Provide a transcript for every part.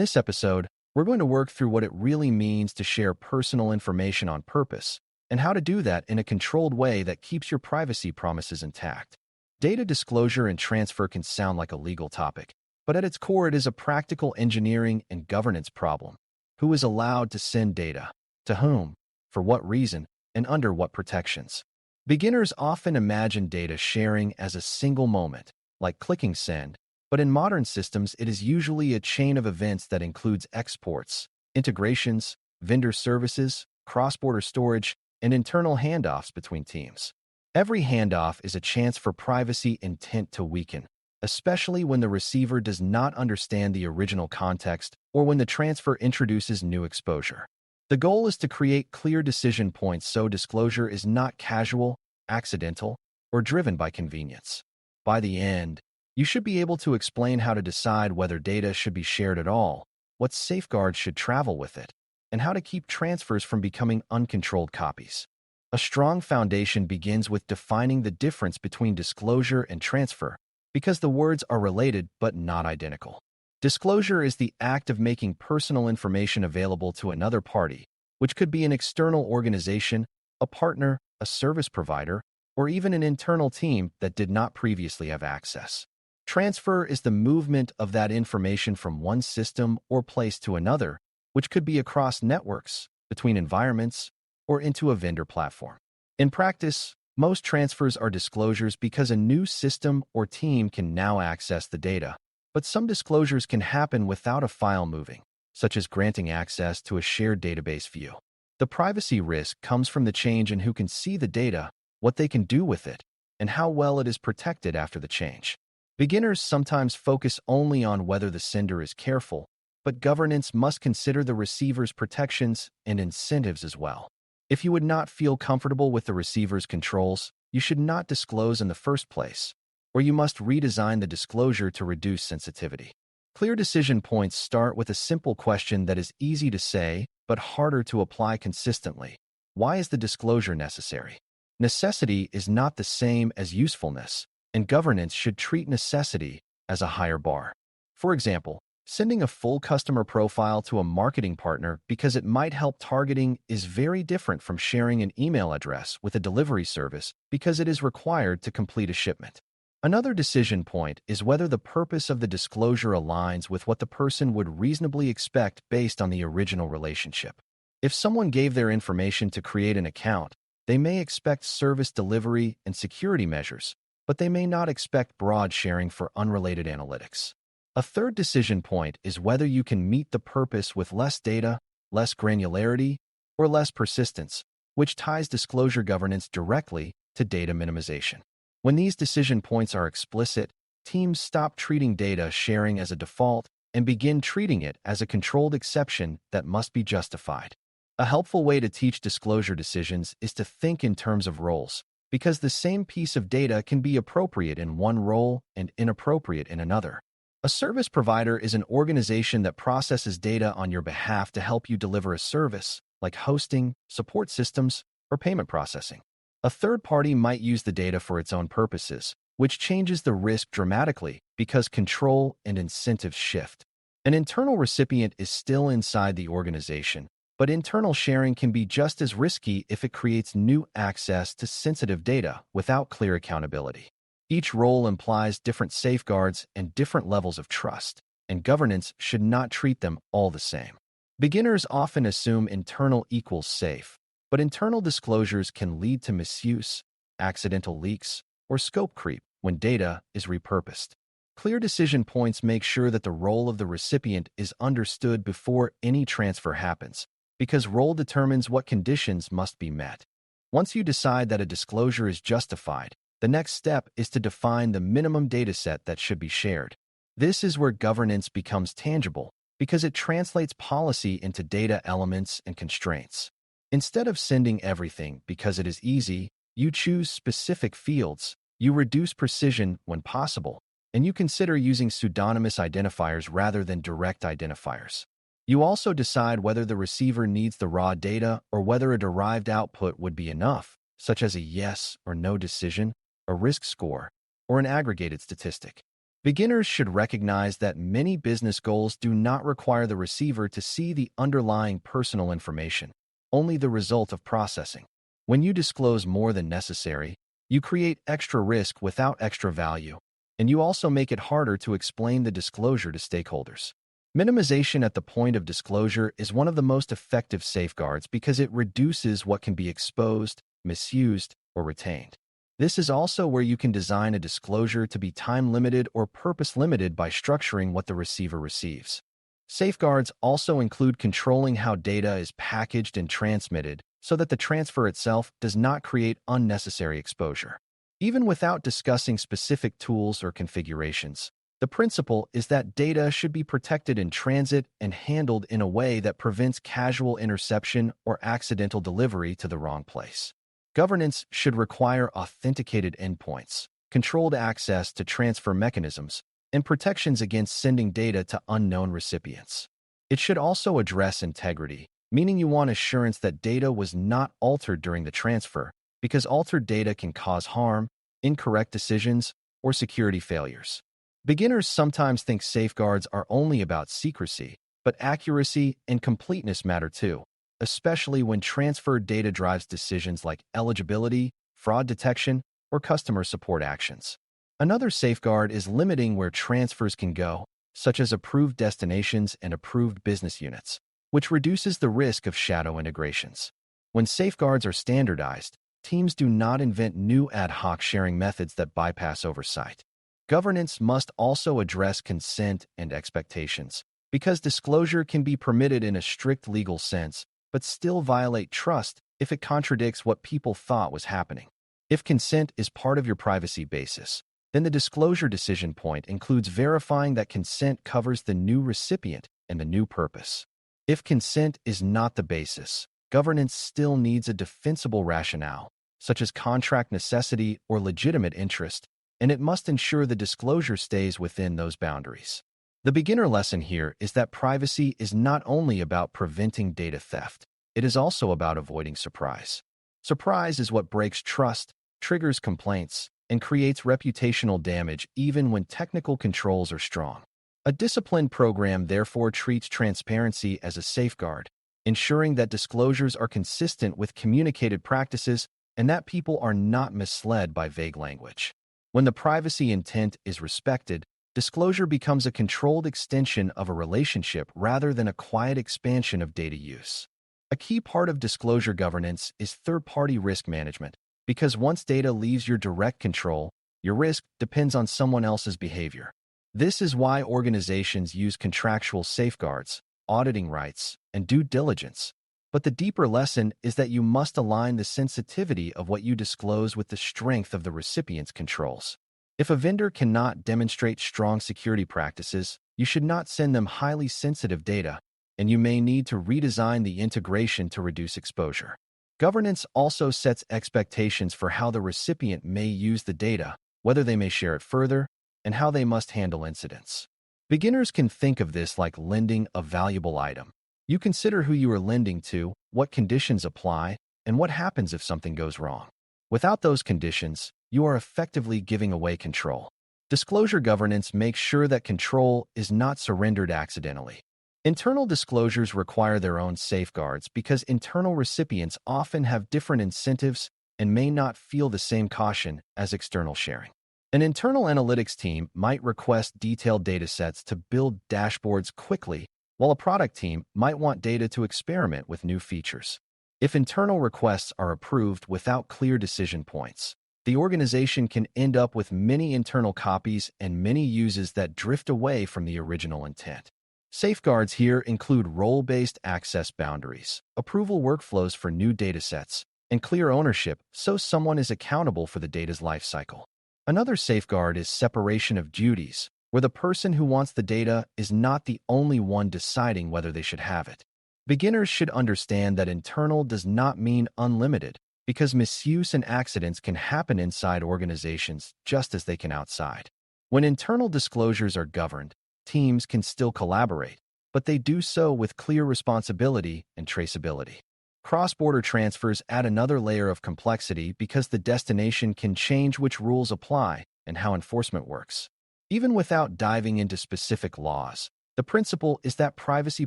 this episode, we're going to work through what it really means to share personal information on purpose and how to do that in a controlled way that keeps your privacy promises intact. Data disclosure and transfer can sound like a legal topic, but at its core, it is a practical engineering and governance problem. Who is allowed to send data? To whom? For what reason? And under what protections? Beginners often imagine data sharing as a single moment, like clicking send, but in modern systems, it is usually a chain of events that includes exports, integrations, vendor services, cross-border storage, and internal handoffs between teams. Every handoff is a chance for privacy intent to weaken, especially when the receiver does not understand the original context or when the transfer introduces new exposure. The goal is to create clear decision points so disclosure is not casual, accidental, or driven by convenience. By the end, you should be able to explain how to decide whether data should be shared at all, what safeguards should travel with it, and how to keep transfers from becoming uncontrolled copies. A strong foundation begins with defining the difference between disclosure and transfer, because the words are related but not identical. Disclosure is the act of making personal information available to another party, which could be an external organization, a partner, a service provider, or even an internal team that did not previously have access. Transfer is the movement of that information from one system or place to another, which could be across networks, between environments, or into a vendor platform. In practice, most transfers are disclosures because a new system or team can now access the data, but some disclosures can happen without a file moving, such as granting access to a shared database view. The privacy risk comes from the change in who can see the data, what they can do with it, and how well it is protected after the change. Beginners sometimes focus only on whether the sender is careful, but governance must consider the receiver's protections and incentives as well. If you would not feel comfortable with the receiver's controls, you should not disclose in the first place, or you must redesign the disclosure to reduce sensitivity. Clear decision points start with a simple question that is easy to say but harder to apply consistently. Why is the disclosure necessary? Necessity is not the same as usefulness, and governance should treat necessity as a higher bar. For example, sending a full customer profile to a marketing partner because it might help targeting is very different from sharing an email address with a delivery service because it is required to complete a shipment. Another decision point is whether the purpose of the disclosure aligns with what the person would reasonably expect based on the original relationship. If someone gave their information to create an account, they may expect service delivery and security measures, but they may not expect broad sharing for unrelated analytics. A third decision point is whether you can meet the purpose with less data, less granularity, or less persistence, which ties disclosure governance directly to data minimization. When these decision points are explicit, teams stop treating data sharing as a default and begin treating it as a controlled exception that must be justified. A helpful way to teach disclosure decisions is to think in terms of roles, because the same piece of data can be appropriate in one role and inappropriate in another. A service provider is an organization that processes data on your behalf to help you deliver a service, like hosting, support systems, or payment processing. A third party might use the data for its own purposes, which changes the risk dramatically because control and incentives shift. An internal recipient is still inside the organization, but internal sharing can be just as risky if it creates new access to sensitive data without clear accountability. Each role implies different safeguards and different levels of trust, and governance should not treat them all the same. Beginners often assume internal equals safe, but internal disclosures can lead to misuse, accidental leaks, or scope creep when data is repurposed. Clear decision points make sure that the role of the recipient is understood before any transfer happens, because role determines what conditions must be met. Once you decide that a disclosure is justified, the next step is to define the minimum dataset that should be shared. This is where governance becomes tangible, because it translates policy into data elements and constraints. Instead of sending everything because it is easy, you choose specific fields, you reduce precision when possible, and you consider using pseudonymous identifiers rather than direct identifiers. You also decide whether the receiver needs the raw data or whether a derived output would be enough, such as a yes or no decision, a risk score, or an aggregated statistic. Beginners should recognize that many business goals do not require the receiver to see the underlying personal information, only the result of processing. When you disclose more than necessary, you create extra risk without extra value, and you also make it harder to explain the disclosure to stakeholders. Minimization at the point of disclosure is one of the most effective safeguards because it reduces what can be exposed, misused, or retained. This is also where you can design a disclosure to be time-limited or purpose-limited by structuring what the receiver receives. Safeguards also include controlling how data is packaged and transmitted so that the transfer itself does not create unnecessary exposure. Even without discussing specific tools or configurations, the principle is that data should be protected in transit and handled in a way that prevents casual interception or accidental delivery to the wrong place. Governance should require authenticated endpoints, controlled access to transfer mechanisms, and protections against sending data to unknown recipients. It should also address integrity, meaning you want assurance that data was not altered during the transfer, because altered data can cause harm, incorrect decisions, or security failures. Beginners sometimes think safeguards are only about secrecy, but accuracy and completeness matter too, especially when transferred data drives decisions like eligibility, fraud detection, or customer support actions. Another safeguard is limiting where transfers can go, such as approved destinations and approved business units, which reduces the risk of shadow integrations. When safeguards are standardized, teams do not invent new ad hoc sharing methods that bypass oversight. Governance must also address consent and expectations, because disclosure can be permitted in a strict legal sense, but still violate trust if it contradicts what people thought was happening. If consent is part of your privacy basis, then the disclosure decision point includes verifying that consent covers the new recipient and the new purpose. If consent is not the basis, governance still needs a defensible rationale, such as contract necessity or legitimate interest, and it must ensure the disclosure stays within those boundaries. The beginner lesson here is that privacy is not only about preventing data theft, it is also about avoiding surprise. Surprise is what breaks trust, triggers complaints, and creates reputational damage even when technical controls are strong. A disciplined program therefore treats transparency as a safeguard, ensuring that disclosures are consistent with communicated practices and that people are not misled by vague language. When the privacy intent is respected, disclosure becomes a controlled extension of a relationship rather than a quiet expansion of data use. A key part of disclosure governance is third-party risk management, because once data leaves your direct control, your risk depends on someone else's behavior. This is why organizations use contractual safeguards, auditing rights, and due diligence. But the deeper lesson is that you must align the sensitivity of what you disclose with the strength of the recipient's controls. If a vendor cannot demonstrate strong security practices, you should not send them highly sensitive data, and you may need to redesign the integration to reduce exposure. Governance also sets expectations for how the recipient may use the data, whether they may share it further, and how they must handle incidents. Beginners can think of this like lending a valuable item. You consider who you are lending to, what conditions apply, and what happens if something goes wrong. Without those conditions, you are effectively giving away control. Disclosure governance makes sure that control is not surrendered accidentally. Internal disclosures require their own safeguards because internal recipients often have different incentives and may not feel the same caution as external sharing. An internal analytics team might request detailed datasets to build dashboards quickly, while a product team might want data to experiment with new features. If internal requests are approved without clear decision points, the organization can end up with many internal copies and many uses that drift away from the original intent. Safeguards here include role-based access boundaries, approval workflows for new datasets, and clear ownership so someone is accountable for the data's lifecycle. Another safeguard is separation of duties, where the person who wants the data is not the only one deciding whether they should have it. Beginners should understand that internal does not mean unlimited, because misuse and accidents can happen inside organizations just as they can outside. When internal disclosures are governed, teams can still collaborate, but they do so with clear responsibility and traceability. Cross-border transfers add another layer of complexity because the destination can change which rules apply and how enforcement works. Even without diving into specific laws, the principle is that privacy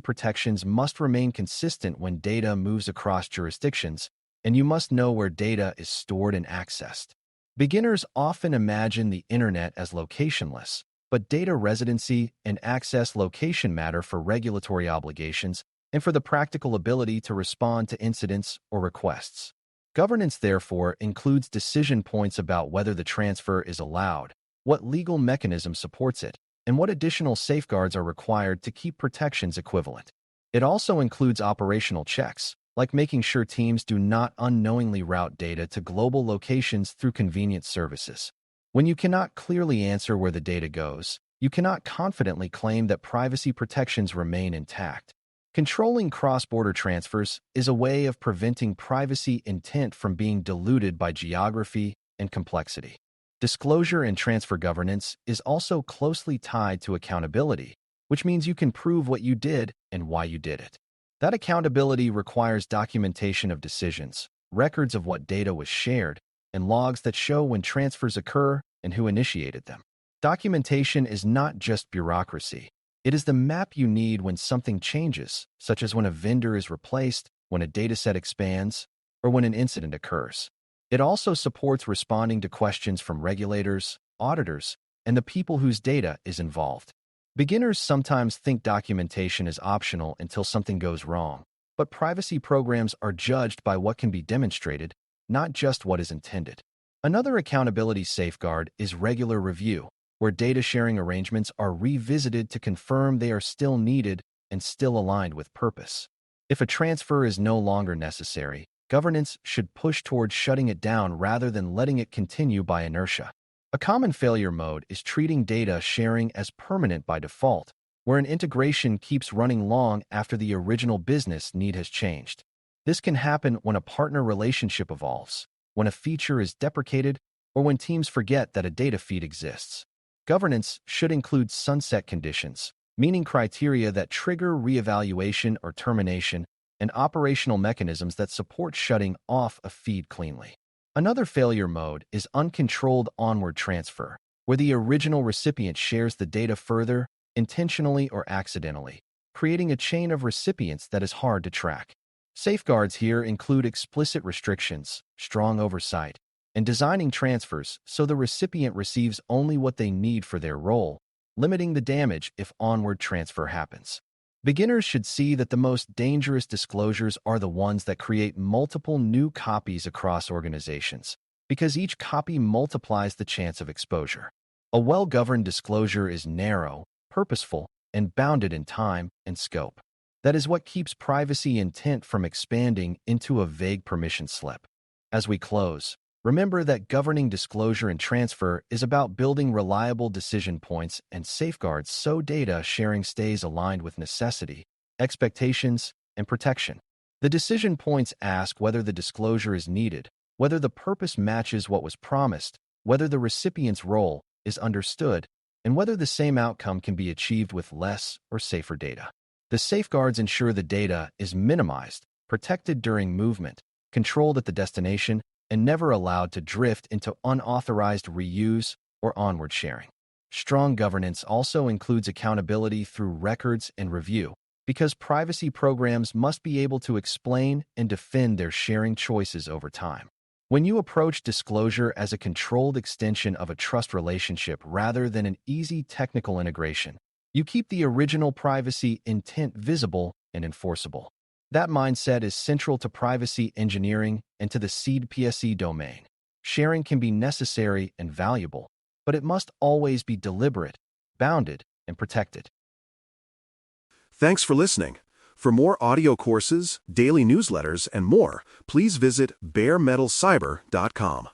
protections must remain consistent when data moves across jurisdictions, and you must know where data is stored and accessed. Beginners often imagine the internet as locationless, but data residency and access location matter for regulatory obligations and for the practical ability to respond to incidents or requests. Governance, therefore, includes decision points about whether the transfer is allowed, what legal mechanism supports it, and what additional safeguards are required to keep protections equivalent. It also includes operational checks, like making sure teams do not unknowingly route data to global locations through convenient services. When you cannot clearly answer where the data goes, you cannot confidently claim that privacy protections remain intact. Controlling cross-border transfers is a way of preventing privacy intent from being diluted by geography and complexity. Disclosure and transfer governance is also closely tied to accountability, which means you can prove what you did and why you did it. That accountability requires documentation of decisions, records of what data was shared, and logs that show when transfers occur and who initiated them. Documentation is not just bureaucracy. It is the map you need when something changes, such as when a vendor is replaced, when a dataset expands, or when an incident occurs. It also supports responding to questions from regulators, auditors, and the people whose data is involved. Beginners sometimes think documentation is optional until something goes wrong, but privacy programs are judged by what can be demonstrated, not just what is intended. Another accountability safeguard is regular review, where data sharing arrangements are revisited to confirm they are still needed and still aligned with purpose. If a transfer is no longer necessary, governance should push towards shutting it down rather than letting it continue by inertia. A common failure mode is treating data sharing as permanent by default, where an integration keeps running long after the original business need has changed. This can happen when a partner relationship evolves, when a feature is deprecated, or when teams forget that a data feed exists. Governance should include sunset conditions, meaning criteria that trigger reevaluation or termination, and operational mechanisms that support shutting off a feed cleanly. Another failure mode is uncontrolled onward transfer, where the original recipient shares the data further, intentionally or accidentally, creating a chain of recipients that is hard to track. Safeguards here include explicit restrictions, strong oversight, and designing transfers so the recipient receives only what they need for their role, limiting the damage if onward transfer happens. Beginners should see that the most dangerous disclosures are the ones that create multiple new copies across organizations, because each copy multiplies the chance of exposure. A well-governed disclosure is narrow, purposeful, and bounded in time and scope. That is what keeps privacy intent from expanding into a vague permission slip. As we close, remember that governing disclosure and transfer is about building reliable decision points and safeguards so data sharing stays aligned with necessity, expectations, and protection. The decision points ask whether the disclosure is needed, whether the purpose matches what was promised, whether the recipient's role is understood, and whether the same outcome can be achieved with less or safer data. The safeguards ensure the data is minimized, protected during movement, controlled at the destination, and never allowed to drift into unauthorized reuse or onward sharing. Strong governance also includes accountability through records and review, because privacy programs must be able to explain and defend their sharing choices over time. When you approach disclosure as a controlled extension of a trust relationship rather than an easy technical integration, you keep the original privacy intent visible and enforceable. That mindset is central to privacy engineering and to the seed PSE domain. Sharing can be necessary and valuable, but it must always be deliberate, bounded, and protected. Thanks for listening. For more audio courses, daily newsletters, and more, please visit baremetalcyber.com.